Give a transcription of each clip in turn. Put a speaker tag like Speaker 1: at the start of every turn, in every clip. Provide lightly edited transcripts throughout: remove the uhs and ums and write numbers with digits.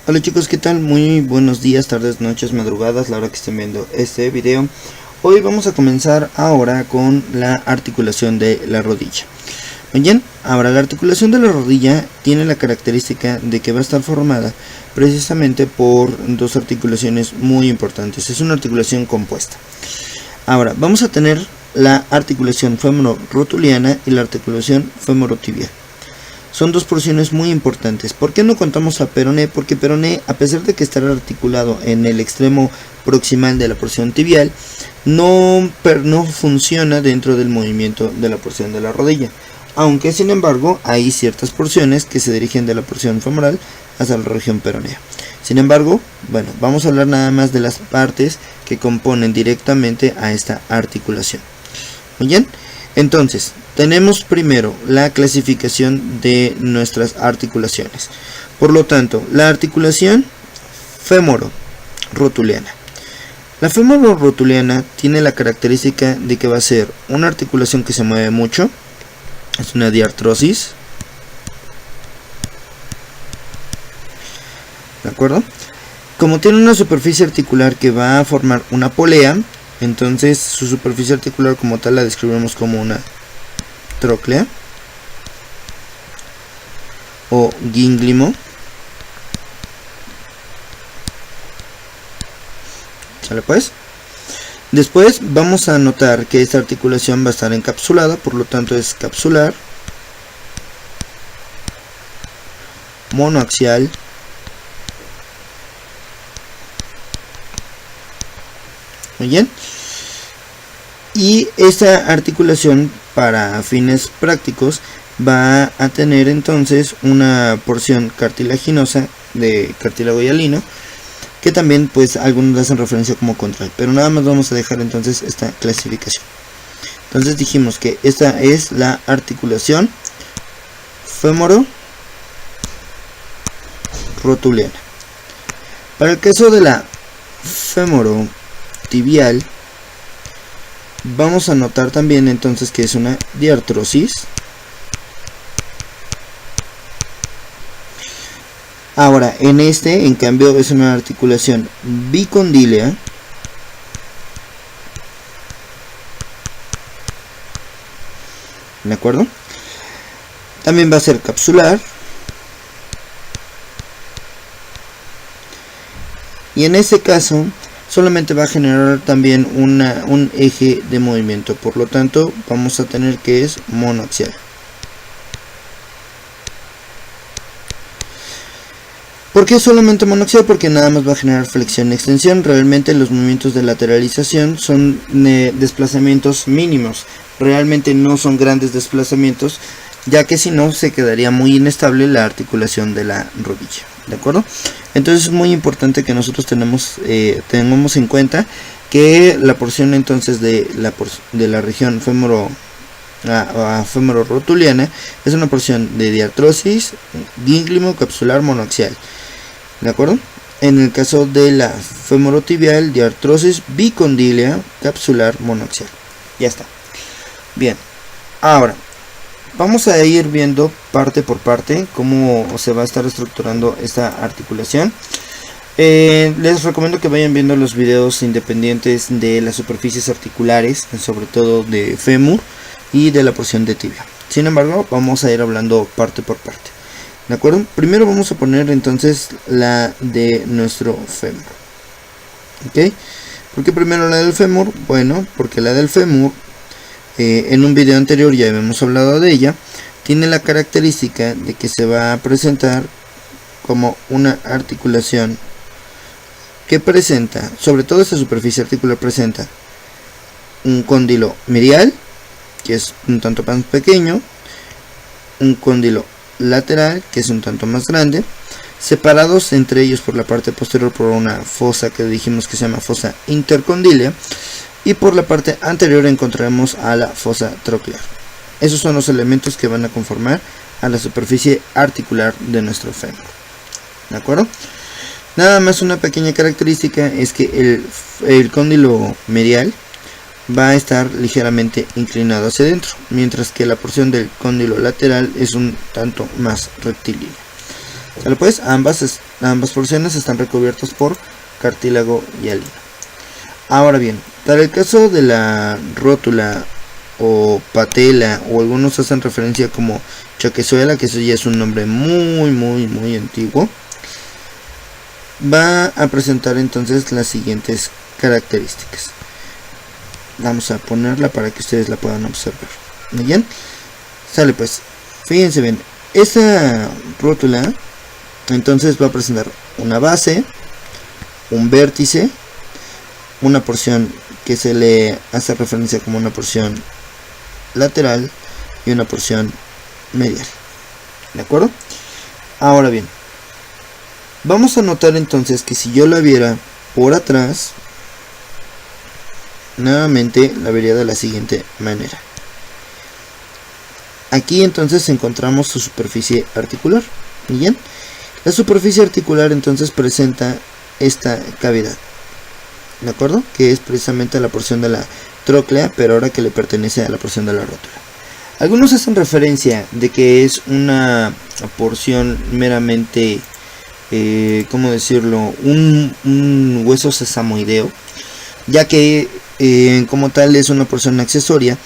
Speaker 1: Hola chicos, ¿qué tal? Muy buenos días, tardes, noches, madrugadas, la hora que estén viendo este video. Hoy vamos a comenzar ahora con la articulación de la rodilla. Muy bien, ahora la articulación de la rodilla tiene la característica de que va a estar formada precisamente por dos articulaciones muy importantes. Es una articulación compuesta. Ahora, vamos a tener la articulación femoro-rotuliana y la articulación femorotibial. Son dos porciones muy importantes. ¿Por qué no contamos a peroné? Porque peroné, a pesar de que estará articulado en el extremo proximal de la porción tibial, no funciona dentro del movimiento de la porción de la rodilla. Aunque sin embargo hay ciertas porciones que se dirigen de la porción femoral hasta la región peronea. Sin embargo, bueno, vamos a hablar nada más de las partes que componen directamente a esta articulación. Muy bien, entonces tenemos primero la clasificación de nuestras articulaciones. Por lo tanto, la articulación femoro-rotuliana. La femoro-rotuliana tiene la característica de que va a ser una articulación que se mueve mucho. Es una diartrosis. ¿De acuerdo? Como tiene una superficie articular que va a formar una polea, entonces su superficie articular como tal la describimos como una tróclea o gínglimo. ¿Sale pues? Después vamos a notar que esta articulación va a estar encapsulada, por lo tanto es capsular, monoaxial, muy bien, y esta articulación para fines prácticos va a tener entonces una porción cartilaginosa de cartílago hialino, que también pues algunos hacen referencia como contral, pero nada más vamos a dejar entonces esta clasificación. Entonces dijimos que esta es la articulación femoro-rotuliana. Para el caso de la femorotibial, vamos a notar también entonces que es una diartrosis. Ahora, en cambio, es una articulación bicondílea. ¿De acuerdo? También va a ser capsular. Y en este caso, solamente va a generar también un eje de movimiento. Por lo tanto, vamos a tener que es monoaxial. ¿Por qué solamente monoaxial? Porque nada más va a generar flexión y extensión. Realmente los movimientos de lateralización son desplazamientos mínimos. Realmente no son grandes desplazamientos, ya que si no se quedaría muy inestable la articulación de la rodilla. ¿De acuerdo? Entonces es muy importante que nosotros tengamos en cuenta que la porción entonces de la región femoro-rotuliana es una porción de diartrosis, gínglimo, capsular, monoaxial. ¿De acuerdo? En el caso de la femorotibial, diartrosis, bicondílea, capsular, monoaxial. Ya está. Bien. Ahora, vamos a ir viendo parte por parte cómo se va a estar estructurando esta articulación. Les recomiendo que vayan viendo los videos independientes de las superficies articulares, sobre todo de fémur y de la porción de tibia. Sin embargo, vamos a ir hablando parte por parte. ¿De acuerdo? Primero vamos a poner entonces la de nuestro fémur. ¿Ok? ¿Por qué primero la del fémur? Bueno, porque la del fémur, en un video anterior ya hemos hablado de ella, tiene la característica de que se va a presentar como una articulación que presenta, sobre todo esta superficie articular presenta un cóndilo medial, que es un tanto más pequeño, un cóndilo lateral, que es un tanto más grande, separados entre ellos por la parte posterior por una fosa que dijimos que se llama fosa intercondílea, y por la parte anterior encontraremos a la fosa troclear. Esos son los elementos que van a conformar a la superficie articular de nuestro fémur. ¿De acuerdo? Nada más una pequeña característica es que el cóndilo medial va a estar ligeramente inclinado hacia adentro, mientras que la porción del cóndilo lateral es un tanto más rectilínea. ¿Sale pues? Ambas Ambas porciones están recubiertas por cartílago hialino. Ahora bien, para el caso de la rótula o patela, o algunos hacen referencia como choquezuela, que eso ya es un nombre muy antiguo, va a presentar entonces las siguientes características. Vamos a ponerla para que ustedes la puedan observar. Muy bien, sale pues, fíjense bien, esta rótula entonces va a presentar una base, un vértice, una porción que se le hace referencia como una porción lateral y una porción medial. ¿De acuerdo? Ahora bien, vamos a notar entonces que si yo la viera por atrás, nuevamente la vería de la siguiente manera. Aquí entonces encontramos su superficie articular. Bien, la superficie articular entonces presenta esta cavidad, ¿de acuerdo? Que es precisamente la porción de la tróclea, pero ahora que le pertenece a la porción de la rótula. Algunos hacen referencia de que es una porción meramente, ¿cómo decirlo? Un hueso sesamoideo, ya que como tal es una porción accesoria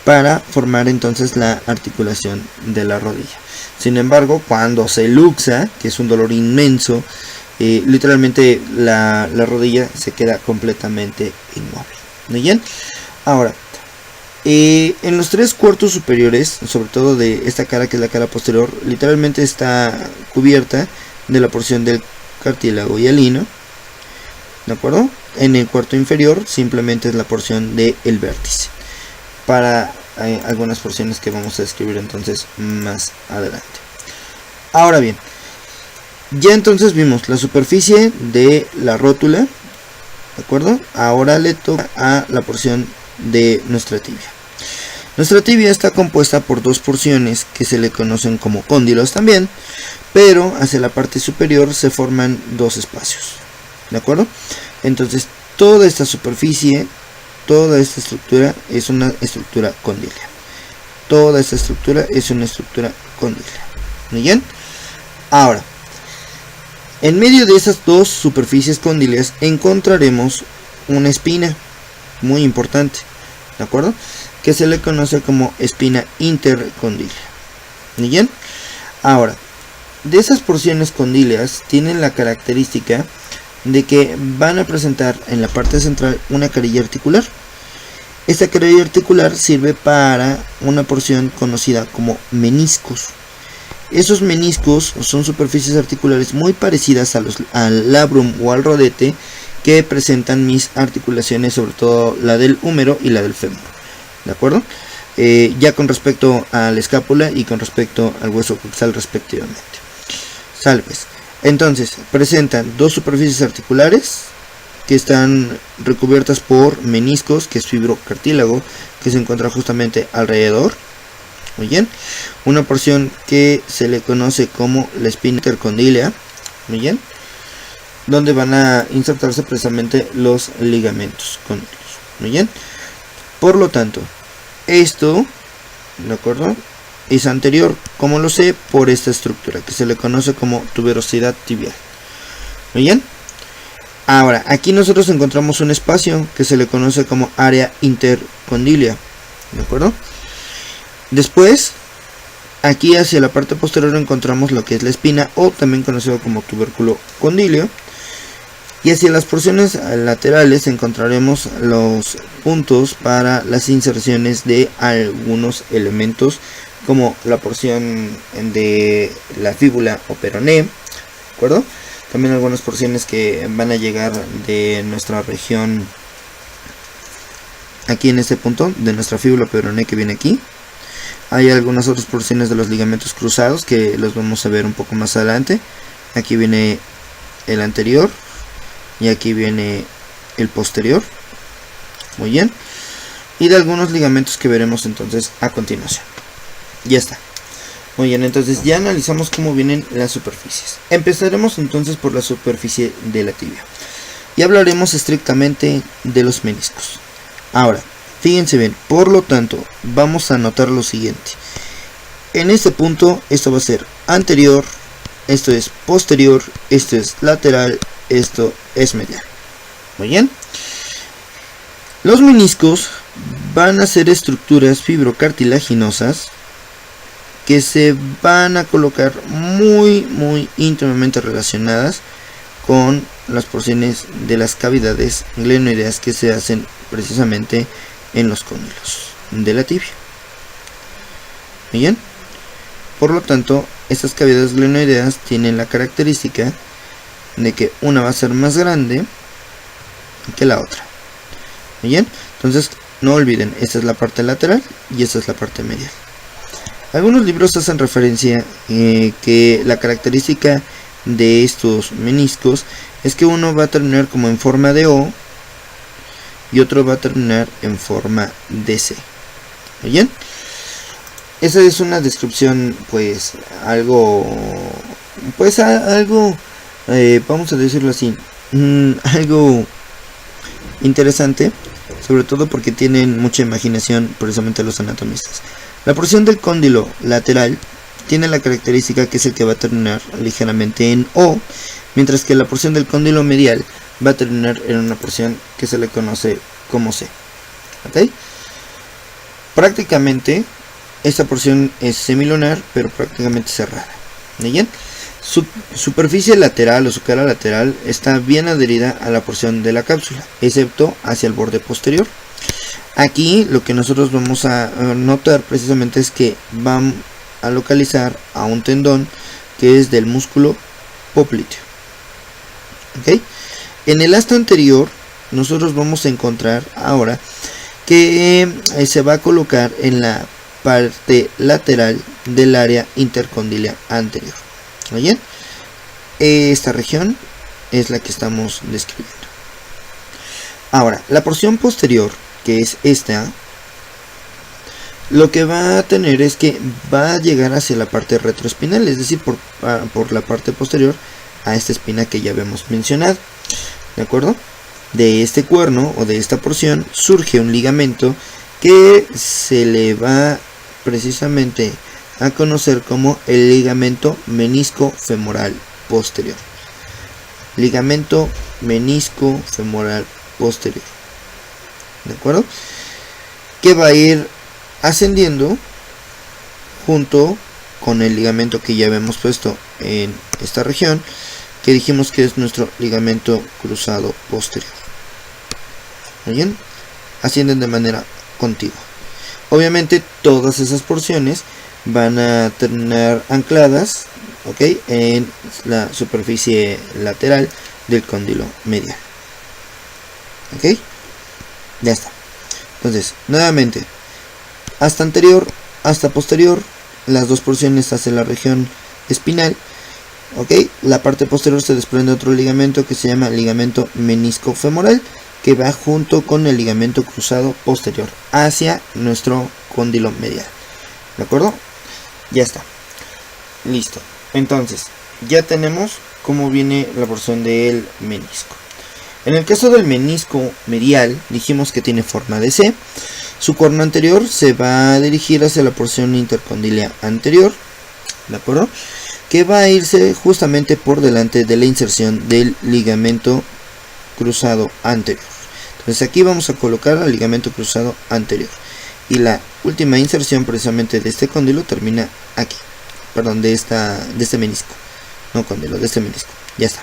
Speaker 1: para formar entonces la articulación de la rodilla. Sin embargo, cuando se luxa, que es un dolor inmenso, literalmente la rodilla se queda completamente inmóvil. ¿Muy bien? Ahora, en los 3/4 superiores, sobre todo de esta cara que es la cara posterior, literalmente está cubierta de la porción del cartílago hialino, ¿de acuerdo? En el cuarto inferior simplemente es la porción del vértice, para algunas porciones que vamos a describir entonces más adelante. Ahora bien, ya entonces vimos la superficie de la rótula, ¿de acuerdo? Ahora le toca a la porción de nuestra tibia. Nuestra tibia está compuesta por dos porciones que se le conocen como cóndilos también, pero hacia la parte superior se forman dos espacios, ¿de acuerdo? Entonces toda esta superficie, toda esta estructura es una estructura condílea. Toda esta estructura es una estructura condílea. ¿Muy bien? Ahora, en medio de esas dos superficies condíleas encontraremos una espina muy importante, ¿de acuerdo? Que se le conoce como espina intercondílea. ¿Muy bien? Ahora, de esas porciones condíleas tienen la característica de que van a presentar en la parte central una carilla articular. Esta carilla articular sirve para una porción conocida como meniscos. Esos meniscos son superficies articulares muy parecidas al labrum o al rodete que presentan mis articulaciones, sobre todo la del húmero y la del fémur, ¿de acuerdo? Ya con respecto a la escápula y con respecto al hueso coxal respectivamente. Salves. Entonces, presentan dos superficies articulares que están recubiertas por meniscos, que es fibrocartílago, que se encuentra justamente alrededor. Muy bien. Una porción que se le conoce como la espina intercondílea. Muy bien. Donde van a insertarse precisamente los ligamentos condíleos. Muy bien. Por lo tanto, esto, ¿de acuerdo?, es anterior. ¿Cómo lo sé? Por esta estructura que se le conoce como tuberosidad tibial. Muy bien. Ahora, aquí nosotros encontramos un espacio que se le conoce como área intercondílea, ¿de acuerdo? Después, aquí hacia la parte posterior encontramos lo que es la espina, o también conocido como tubérculo condíleo. Y hacia las porciones laterales encontraremos los puntos para las inserciones de algunos elementos, como la porción de la fíbula o peroné, ¿de acuerdo? También algunas porciones que van a llegar de nuestra región, aquí en este punto, de nuestra fíbula peroné que viene aquí. Hay algunas otras porciones de los ligamentos cruzados que los vamos a ver un poco más adelante. Aquí viene el anterior y aquí viene el posterior. Muy bien. Y de algunos ligamentos que veremos entonces a continuación. Ya está. Muy bien, entonces ya analizamos cómo vienen las superficies. Empezaremos entonces por la superficie de la tibia y hablaremos estrictamente de los meniscos. Ahora, fíjense bien, por lo tanto, vamos a notar lo siguiente. En este punto, esto va a ser anterior esto es posterior, esto es lateral, esto es medial. Muy bien. Los meniscos van a ser estructuras fibrocartilaginosas que se van a colocar muy íntimamente relacionadas con las porciones de las cavidades glenoideas que se hacen precisamente en los cóndilos de la tibia. Bien, por lo tanto, estas cavidades glenoideas tienen la característica de que una va a ser más grande que la otra. Bien, entonces no olviden, esta es la parte lateral y esta es la parte medial. Algunos libros hacen referencia que la característica de estos meniscos es que uno va a terminar como en forma de O y otro va a terminar en forma de C. Bien, esa es una descripción pues algo vamos a decirlo así, algo interesante, sobre todo porque tienen mucha imaginación precisamente los anatomistas. La porción del cóndilo lateral tiene la característica que es el que va a terminar ligeramente en O, mientras que la porción del cóndilo medial va a terminar en una porción que se le conoce como C. ¿Okay? Prácticamente esta porción es semilunar, pero prácticamente cerrada. ¿Bien? Su superficie lateral o su cara lateral está bien adherida a la porción de la cápsula, excepto hacia el borde posterior. Aquí lo que nosotros vamos a notar precisamente es que van a localizar a un tendón que es del músculo popliteo. ¿Okay? En el asta anterior nosotros vamos a encontrar ahora que se va a colocar en la parte lateral del área intercondilia anterior. ¿Bien? Esta región es la que estamos describiendo. Ahora, la porción posterior, que es esta, lo que va a tener es que va a llegar hacia la parte retroespinal, es decir, por la parte posterior a esta espina que ya habíamos mencionado. ¿De acuerdo? De este cuerno o de esta porción surge un ligamento que se le va precisamente a conocer como el ligamento menisco femoral posterior. Ligamento menisco femoral posterior. ¿De acuerdo? Que va a ir ascendiendo junto con el ligamento que ya habíamos puesto en esta región, que dijimos que es nuestro ligamento cruzado posterior. ¿Muy bien? Ascienden de manera continua. Obviamente todas esas porciones van a terminar ancladas, ¿ok?, en la superficie lateral del cóndilo medial. ¿Ok? Ya está. Entonces, nuevamente, hasta anterior, hasta posterior, las dos porciones hacia la región espinal. ¿Ok? La parte posterior se desprende otro ligamento que se llama ligamento menisco femoral, que va junto con el ligamento cruzado posterior hacia nuestro cóndilo medial. ¿De acuerdo? Ya está. Listo. Entonces, ya tenemos cómo viene la porción del menisco. En el caso del menisco medial, dijimos que tiene forma de C. Su corno anterior se va a dirigir hacia la porción intercondilia anterior. ¿De acuerdo? Que va a irse justamente por delante de la inserción del ligamento cruzado anterior. Entonces aquí vamos a colocar el ligamento cruzado anterior. Y la última inserción precisamente de este cóndilo termina aquí. Perdón, de este menisco. No cóndilo, de este menisco. Ya está.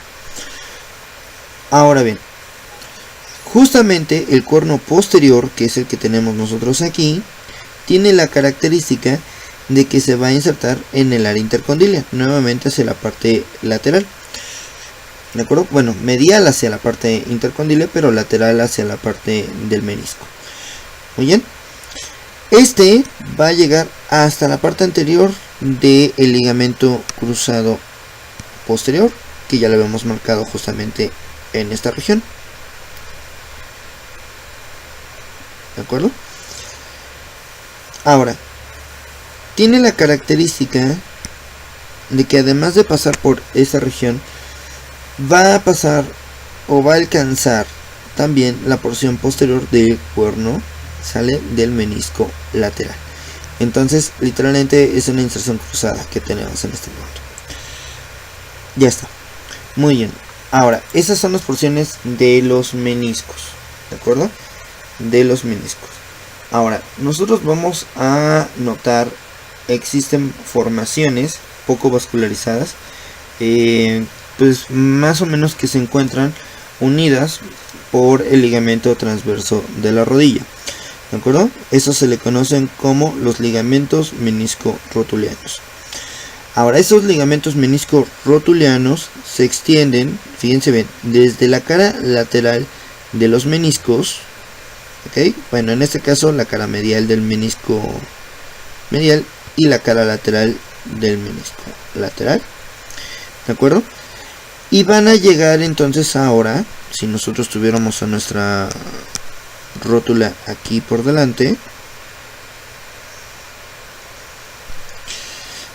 Speaker 1: Ahora bien, justamente el cuerno posterior, que es el que tenemos nosotros aquí, tiene la característica de que se va a insertar en el área intercondilia, nuevamente hacia la parte lateral. ¿De acuerdo? Bueno, medial hacia la parte intercondilia, pero lateral hacia la parte del menisco. Muy bien. Este va a llegar hasta la parte anterior del ligamento cruzado posterior, que ya lo habíamos marcado justamente en esta región. ¿De acuerdo? Ahora, tiene la característica de que además de pasar por esa región, va a pasar o va a alcanzar también la porción posterior del cuerno, sale del menisco lateral. Entonces literalmente es una inserción cruzada que tenemos en este punto. Ya está. Muy bien. Ahora, esas son las porciones de los meniscos. ¿De acuerdo? De los meniscos. Ahora, nosotros vamos a notar, existen formaciones poco vascularizadas, pues más o menos que se encuentran unidas por el ligamento transverso de la rodilla. ¿De acuerdo? Eso se le conocen como los ligamentos menisco-rotulianos. Ahora, esos ligamentos menisco-rotulianos se extienden, fíjense bien, desde la cara lateral de los meniscos, ¿ok? Bueno, en este caso la cara medial del menisco medial y la cara lateral del menisco lateral, ¿de acuerdo? Y van a llegar entonces ahora, si nosotros tuviéramos a nuestra rótula aquí por delante,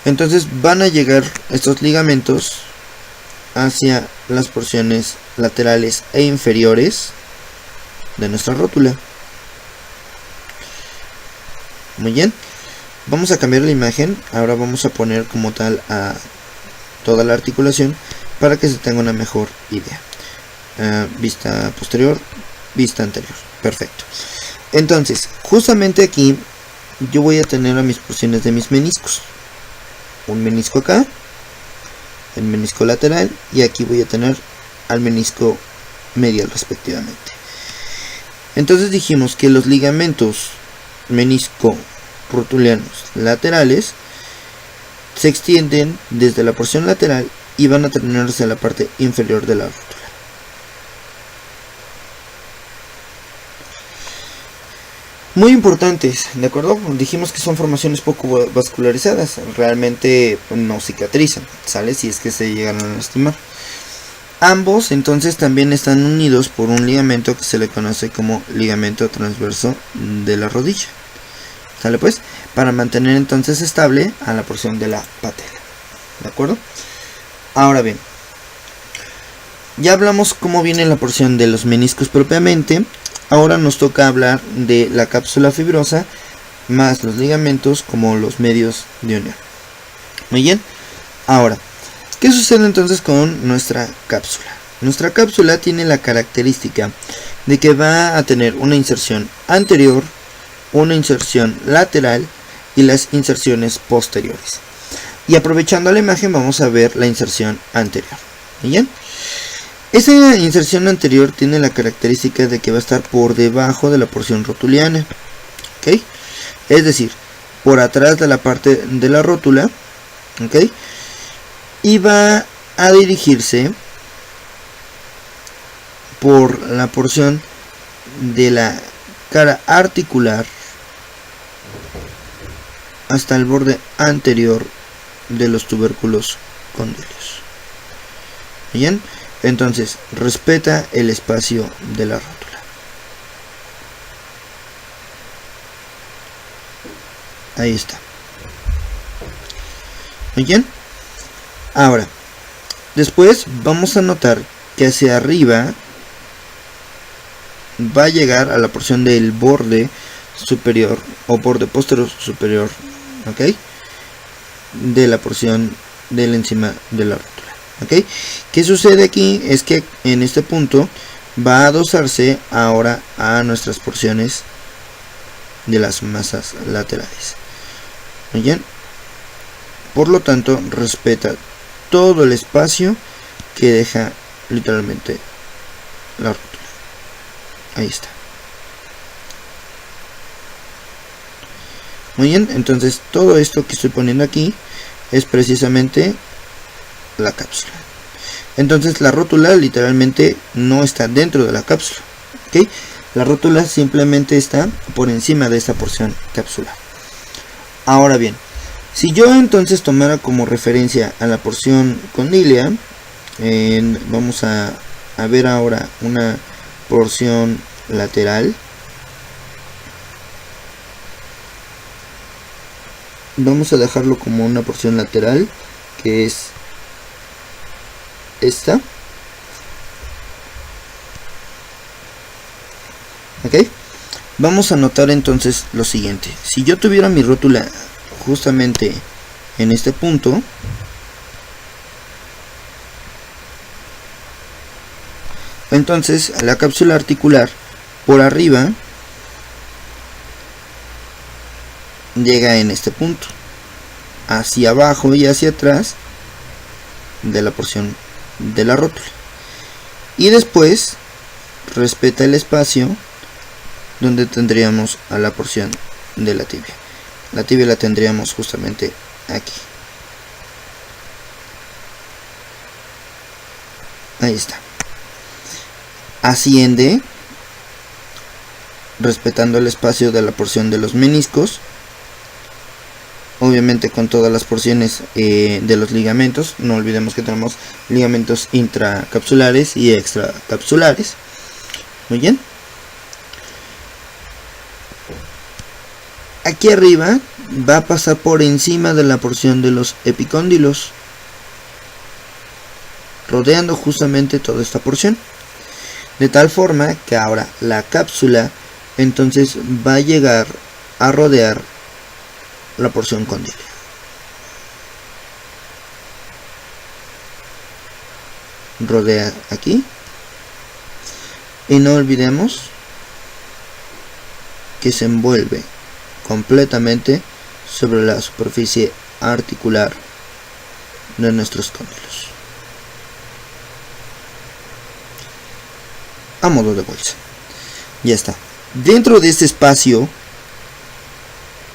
Speaker 1: entonces van a llegar estos ligamentos hacia las porciones laterales e inferiores de nuestra rótula. Muy bien, vamos a cambiar la imagen. Ahora vamos a poner como tal a toda la articulación para que se tenga una mejor idea. Vista posterior, vista anterior. Perfecto. Entonces, justamente aquí yo voy a tener a mis porciones de mis meniscos. Un menisco acá, el menisco lateral, y aquí voy a tener al menisco medial respectivamente. Entonces dijimos que los ligamentos menisco-rotulianos laterales se extienden desde la porción lateral y van a terminar hacia la parte inferior de la rótula. Muy importantes, ¿de acuerdo? Dijimos que son formaciones poco vascularizadas, realmente no cicatrizan, ¿sale? Si es que se llegan a lastimar. Ambos entonces también están unidos por un ligamento que se le conoce como ligamento transverso de la rodilla, ¿sale? Pues, para mantener entonces estable a la porción de la patela, ¿de acuerdo? Ahora bien, ya hablamos cómo viene la porción de los meniscos propiamente. Ahora nos toca hablar de la cápsula fibrosa más los ligamentos como los medios de unión. Muy bien. Ahora, ¿qué sucede entonces con nuestra cápsula? Nuestra cápsula tiene la característica de que va a tener una inserción anterior, una inserción lateral y las inserciones posteriores. Y aprovechando la imagen vamos a ver la inserción anterior. Muy bien. Esa inserción anterior tiene la característica de que va a estar por debajo de la porción rotuliana, ¿ok? Es decir, por atrás de la parte de la rótula, ¿ok? Y va a dirigirse por la porción de la cara articular hasta el borde anterior de los tubérculos condilios. Bien. Entonces, respeta el espacio de la rótula. Ahí está. Muy bien. Ahora, después vamos a notar que hacia arriba va a llegar a la porción del borde superior o borde posterior superior, ¿ok? De la porción de la encima de la rótula. ¿Ok? ¿Qué sucede aquí? Es que en este punto va a adosarse ahora a nuestras porciones de las masas laterales. Muy bien. Por lo tanto, respeta todo el espacio que deja literalmente la rótula. Ahí está. Muy bien, entonces todo esto que estoy poniendo aquí es precisamente la cápsula. Entonces la rótula literalmente no está dentro de la cápsula, ¿ok? La rótula simplemente está por encima de esta porción capsular. Ahora bien, si yo entonces tomara como referencia a la porción condílea, vamos a ver ahora una porción lateral. Vamos a dejarlo como una porción lateral, que es esta. Ok, vamos a notar entonces lo siguiente. Si yo tuviera mi rótula justamente en este punto, Entonces la cápsula articular por arriba llega en este punto, hacia abajo y hacia atrás de la porción de la rótula, y después respeta el espacio donde tendríamos a la porción de la tibia. La tibia la tendríamos justamente aquí. Ahí está. Asciende respetando el espacio de la porción de los meniscos, obviamente con todas las porciones de los ligamentos. No olvidemos que tenemos ligamentos intracapsulares y extracapsulares. Muy bien. Aquí arriba va a pasar por encima de la porción de los epicóndilos, rodeando justamente toda esta porción, de tal forma que ahora la cápsula entonces va a llegar a rodear la porción cóndila. Rodea aquí, y no olvidemos que se envuelve completamente sobre la superficie articular de nuestros cóndilos, a modo de bolsa. Ya está. Dentro de este espacio,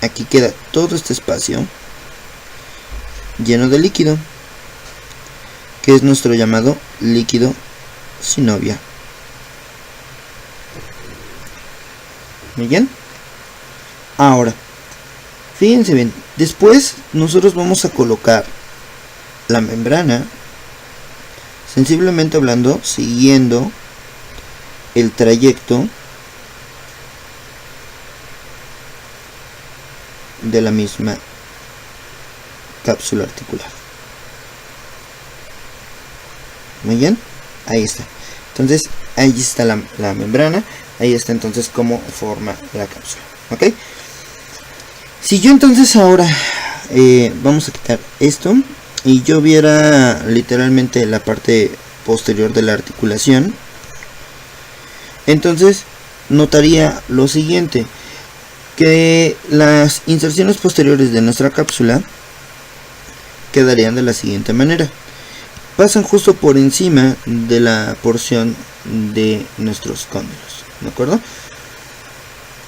Speaker 1: aquí queda todo este espacio lleno de líquido, que es nuestro llamado líquido sinovia. Muy bien. Ahora, fíjense bien, después nosotros vamos a colocar la membrana, sensiblemente hablando, siguiendo el trayecto de la misma cápsula articular. Muy bien, ahí está. Entonces, ahí está la membrana, ahí está entonces cómo forma la cápsula. ¿Ok? Si yo entonces ahora vamos a quitar esto y yo viera literalmente la parte posterior de la articulación, entonces notaría lo siguiente, que las inserciones posteriores de nuestra cápsula quedarían de la siguiente manera: pasan justo por encima de la porción de nuestros cóndilos, ¿de acuerdo?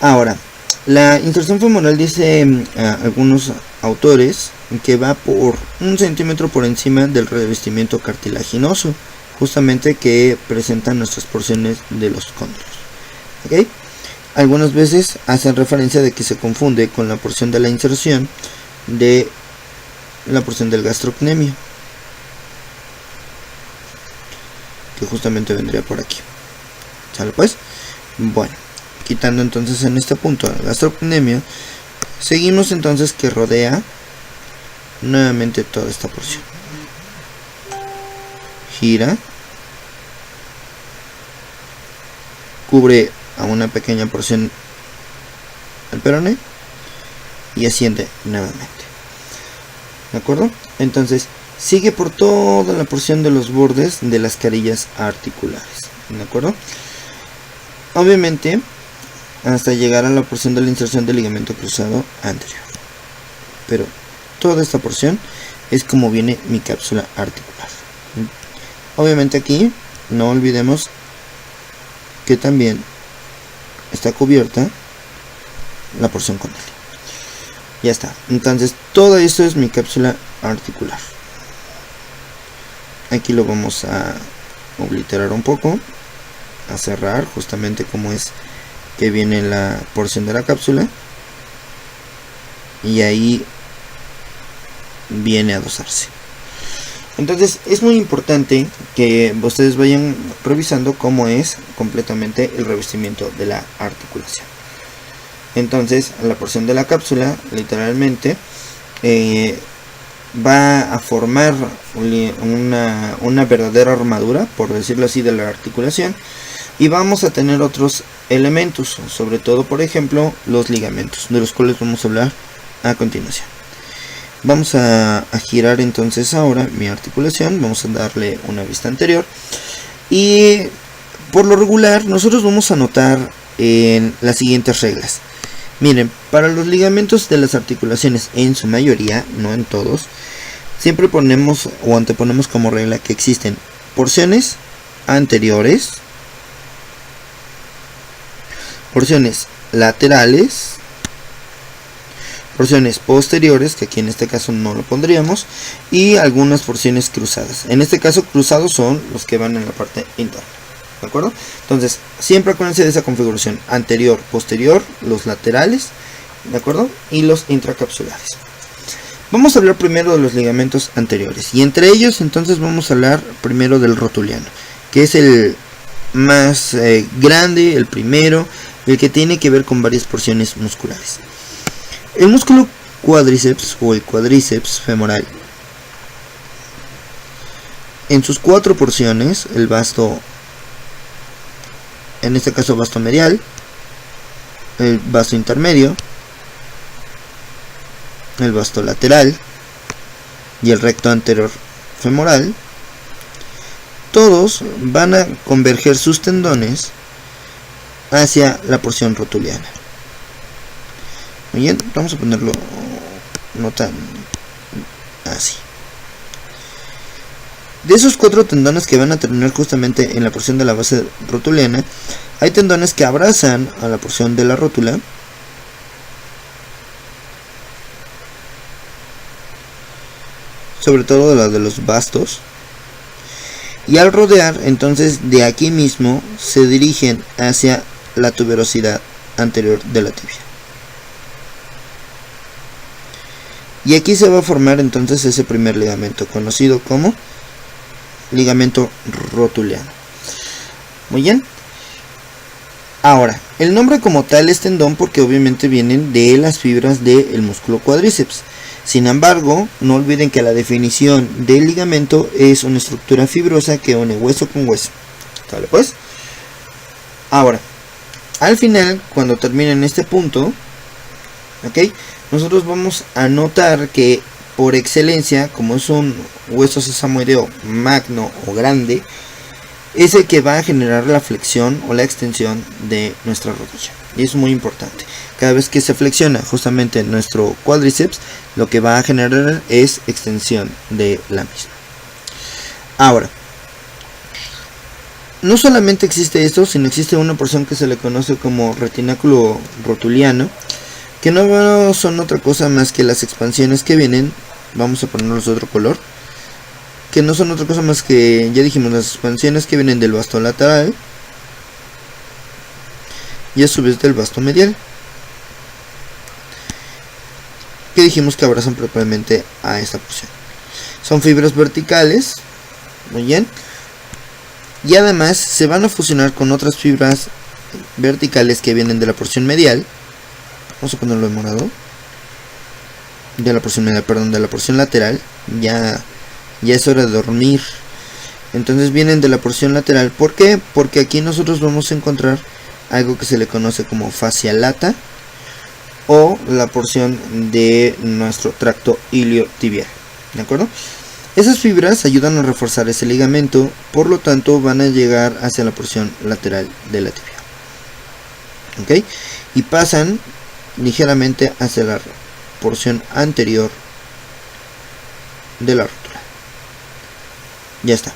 Speaker 1: Ahora, la inserción femoral, dice algunos autores, que va por 1 centímetro por encima del revestimiento cartilaginoso, justamente que presentan nuestras porciones de los cóndilos. ¿Ok? Algunas veces hacen referencia de que se confunde con la porción de la inserción de la porción del gastrocnemio, que justamente vendría por aquí. ¿Sale pues? Bueno, quitando entonces en este punto el gastrocnemio, seguimos entonces que rodea nuevamente toda esta porción. Gira, cubre a una pequeña porción el peroné y asciende nuevamente. ¿De acuerdo? Entonces sigue por toda la porción de los bordes de las carillas articulares. ¿De acuerdo? Obviamente hasta llegar a la porción de la inserción del ligamento cruzado anterior. Pero toda esta porción es como viene mi cápsula articular. Obviamente aquí no olvidemos que también está cubierta la porción cóndila. Ya está. Entonces todo esto es mi cápsula articular. Aquí lo vamos a obliterar un poco, a cerrar justamente como es que viene la porción de la cápsula, y ahí viene a dosarse. Entonces es muy importante que ustedes vayan revisando cómo es completamente el revestimiento de la articulación. Entonces la porción de la cápsula literalmente va a formar una verdadera armadura, por decirlo así, de la articulación, y vamos a tener otros elementos, sobre todo por ejemplo los ligamentos, de los cuales vamos a hablar a continuación. Vamos a girar entonces ahora mi articulación, vamos a darle una vista anterior, y Por lo regular, nosotros vamos a notar en las siguientes reglas. Miren, para los ligamentos de las articulaciones, en su mayoría, no en todos, siempre ponemos o anteponemos como regla que existen porciones anteriores, porciones laterales, porciones posteriores, que aquí en este caso no lo pondríamos, y algunas porciones cruzadas. En este caso, cruzados son los que van en la parte interna, ¿de acuerdo? Entonces, siempre acuérdense de esa configuración: anterior, posterior, los laterales, ¿de acuerdo? Y los intracapsulares. Vamos a hablar primero de los ligamentos anteriores, y entre ellos entonces vamos a hablar primero del rotuliano, que es el más grande, el primero, el que tiene que ver con varias porciones musculares. El músculo cuádriceps o el cuádriceps femoral, en sus 4 porciones, el vasto, en este caso vasto medial, el vasto intermedio, el vasto lateral y el recto anterior femoral, todos van a converger sus tendones hacia la porción rotuliana. Muy bien, vamos a ponerlo no tan así. De esos 4 tendones que van a terminar justamente en la porción de la base rotuliana, hay tendones que abrazan a la porción de la rótula, sobre todo la de los bastos, y al rodear entonces de aquí mismo se dirigen hacia la tuberosidad anterior de la tibia. Y aquí se va a formar entonces ese primer ligamento, conocido como ligamento rotuliano. Muy bien. Ahora, el nombre como tal es tendón porque obviamente vienen de las fibras del músculo cuádriceps. Sin embargo, no olviden que la definición del ligamento es una estructura fibrosa que une hueso con hueso. ¿Sale pues? Ahora, al final, cuando termine en este punto, ¿ok?, nosotros vamos a notar que por excelencia, como es un hueso sesamoideo magno o grande, es el que va a generar la flexión o la extensión de nuestra rodilla. Y es muy importante. Cada vez que se flexiona justamente nuestro cuádriceps, lo que va a generar es extensión de la misma. Ahora, no solamente existe esto, sino existe una porción que se le conoce como retináculo rotuliano, que no son otra cosa más que las expansiones que vienen, vamos a ponerlos de otro color, que no son otra cosa más que, ya dijimos, las expansiones que vienen del vasto lateral y a su vez del vasto medial, que dijimos que abrazan propiamente a esta porción. Son fibras verticales, muy bien, y además se van a fusionar con otras fibras verticales que vienen de la porción medial. Vamos a ponerlo en morado. De la porción medial, perdón, de la porción lateral. Ya es hora de dormir. Entonces vienen de la porción lateral. ¿Por qué? Porque aquí nosotros vamos a encontrar algo que se le conoce como fascia lata, o la porción de nuestro tracto iliotibial. ¿De acuerdo? Esas fibras ayudan a reforzar ese ligamento, por lo tanto van a llegar hacia la porción lateral de la tibia. ¿Ok? Y pasan ligeramente hacia la porción anterior de la rótula. Ya está.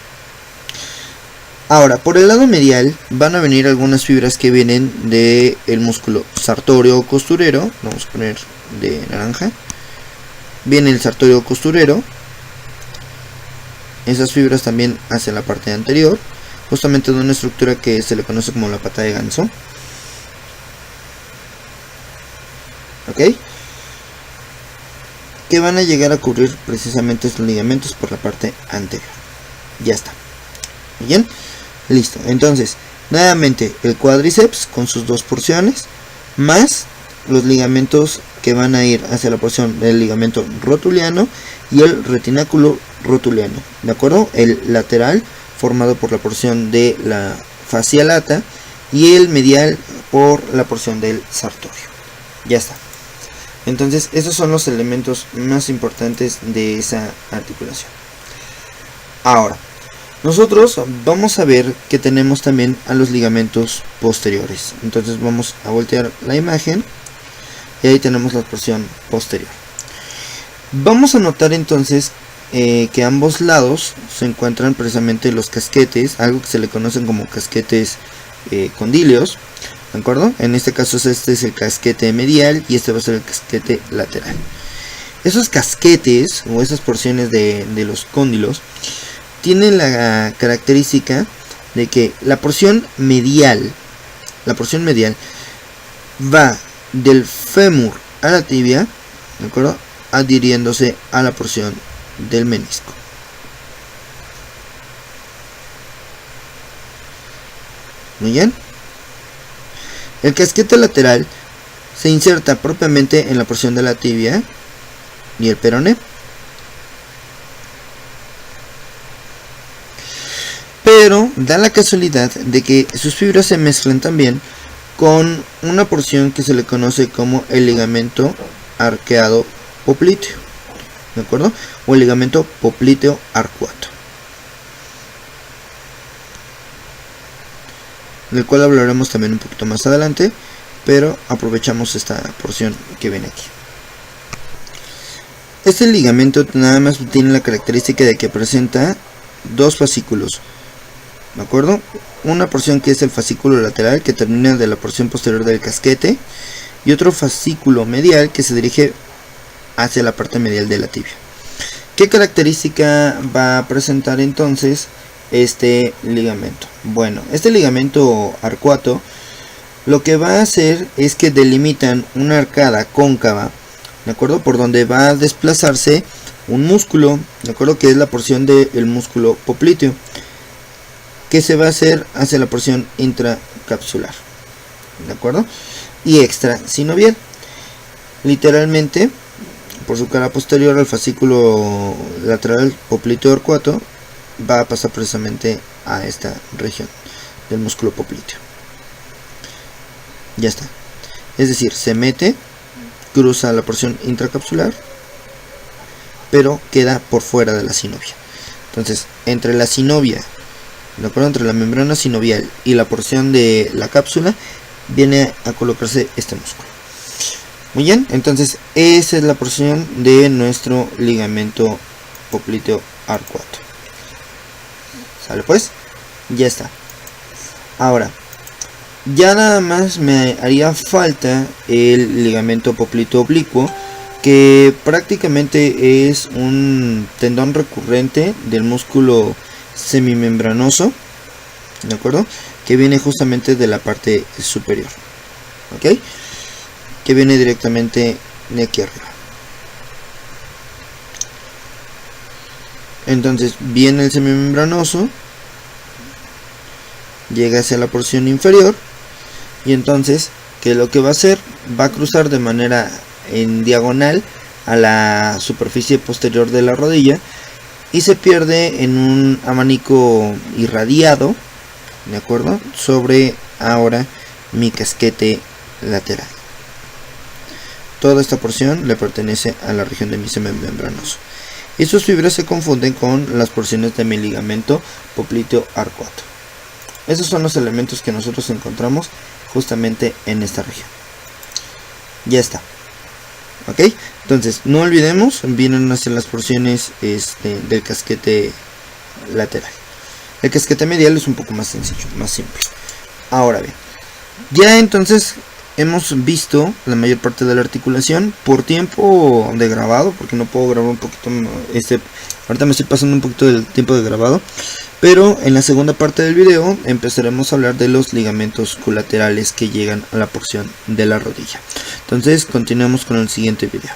Speaker 1: Ahora, por el lado medial van a venir algunas fibras que vienen del músculo sartóreo costurero. Vamos a poner de naranja. Viene el sartóreo costurero. Esas fibras también hacia la parte anterior, justamente de una estructura que se le conoce como la pata de ganso. ¿Ok? Que van a llegar a cubrir precisamente estos ligamentos por la parte anterior. Ya está. Bien, listo. Entonces, nuevamente el cuádriceps con sus 2 porciones, más los ligamentos que van a ir hacia la porción del ligamento rotuliano y el retináculo rotuliano. ¿De acuerdo? El lateral formado por la porción de la fascia lata y el medial por la porción del sartorio. Ya está. Entonces, esos son los elementos más importantes de esa articulación. Ahora, Nosotros vamos a ver que tenemos también a los ligamentos posteriores. Entonces vamos a voltear la imagen y ahí tenemos la porción posterior. Vamos a notar entonces que a ambos lados se encuentran precisamente los casquetes, algo que se le conocen como casquetes condíleos, ¿de acuerdo? En este caso este es el casquete medial y este va a ser el casquete lateral. Esos casquetes o esas porciones de los cóndilos tienen la característica de que la porción medial va del fémur a la tibia, ¿de acuerdo?, adhiriéndose a la porción del menisco. Muy bien. El casquete lateral se inserta propiamente en la porción de la tibia y el peroné. Pero da la casualidad de que sus fibras se mezclan también con una porción que se le conoce como el ligamento arqueado popliteo, ¿de acuerdo? O el ligamento popliteo arcuato, del cual hablaremos también un poquito más adelante, pero aprovechamos esta porción que viene aquí. Este ligamento nada más tiene la característica de que presenta dos fascículos, ¿de acuerdo? Una porción que es el fascículo lateral, que termina de la porción posterior del casquete, y otro fascículo medial que se dirige hacia la parte medial de la tibia. ¿Qué característica va a presentar entonces este ligamento? Bueno, este ligamento arcuato lo que va a hacer es que delimitan una arcada cóncava, ¿de acuerdo?, por donde va a desplazarse un músculo, ¿de acuerdo?, que es la porción del músculo popliteo, que se va a hacer hacia la porción intracapsular, ¿de acuerdo?, y extrasinovial. Literalmente, por su cara posterior, el fascículo lateral popliteo arcuato va a pasar precisamente a esta región del músculo popliteo. Ya está. Es decir, se mete, cruza la porción intracapsular, pero queda por fuera de la sinovia. Entonces, entre la sinovia, ¿de acuerdo?, entre la membrana sinovial y la porción de la cápsula, viene a colocarse este músculo. Muy bien, entonces esa es la porción de nuestro ligamento popliteo arcuato. ¿Sale pues? Ya está. Ahora, ya nada más me haría falta el ligamento popliteo oblicuo, que prácticamente es un tendón recurrente del músculo semimembranoso, ¿de acuerdo?, que viene justamente de la parte superior, ¿ok?, que viene directamente de aquí arriba. Entonces viene el semimembranoso, llega hacia la porción inferior, y entonces, ¿qué es lo que va a hacer? Va a cruzar de manera en diagonal a la superficie posterior de la rodilla y se pierde en un abanico irradiado, ¿de acuerdo?, sobre ahora mi casquete lateral. Toda esta porción le pertenece a la región de mi semimembranoso, y sus fibras se confunden con las porciones de mi ligamento popliteo arcuato. Esos son los elementos que nosotros encontramos justamente en esta región. Ya está. Ok, entonces no olvidemos, vienen hacia las porciones del casquete lateral. El casquete medial es un poco más sencillo, más simple. Ahora bien, ya entonces hemos visto la mayor parte de la articulación. Por tiempo de grabado, porque no puedo grabar un poquito, ahorita me estoy pasando un poquito del tiempo de grabado, pero en la segunda parte del video empezaremos a hablar de los ligamentos colaterales que llegan a la porción de la rodilla. Entonces continuamos con el siguiente video.